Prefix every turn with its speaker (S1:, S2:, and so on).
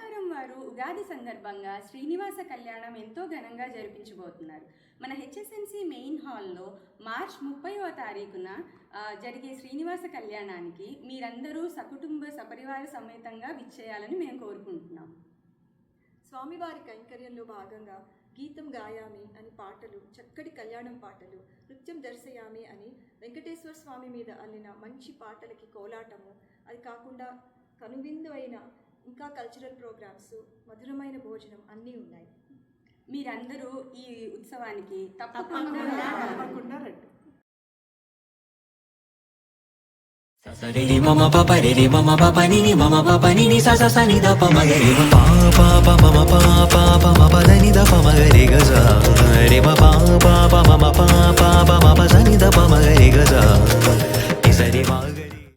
S1: అగ్రహారం వారు ఉగాది సందర్భంగా శ్రీనివాస కళ్యాణం ఎంతో ఘనంగా జరిపించబోతున్నారు. మన హెచ్ఎస్ఎన్సి మెయిన్ హాల్లో మార్చ్ 30వ తారీఖున జరిగే శ్రీనివాస కళ్యాణానికి మీరందరూ సకుటుంబ సపరివార సమేతంగా విచ్చేయాలని మేము కోరుకుంటున్నాం.
S2: స్వామివారి కైంకర్యంలో భాగంగా గీతం గాయామి అని పాటలు, చక్కటి కళ్యాణం పాటలు, నృత్యం దర్శయామి అని వెంకటేశ్వర స్వామి మీద అల్లిన మంచి పాటలకి కోలాటము, అది కాకుండా కనువిందు అయిన ఇంకా కల్చరల్ ప్రోగ్రామ్స్, మధురమైన భోజనం అన్నీ ఉన్నాయి.
S1: మీరందరూ ఈ ఉత్సవానికి తప్పకుండా రండి.
S3: ససరి మమ పప రే మమ పప ని మమ పప ని స స ని ద ప మ గ రే ప ప ప మమ ప ప ప మ ప ద ని ద ప మ గ రే గ జ రే మ ప ప ప మమ ప ప ప మ ప స ని ద ప మ గ రే గ జ ని స రి మ గ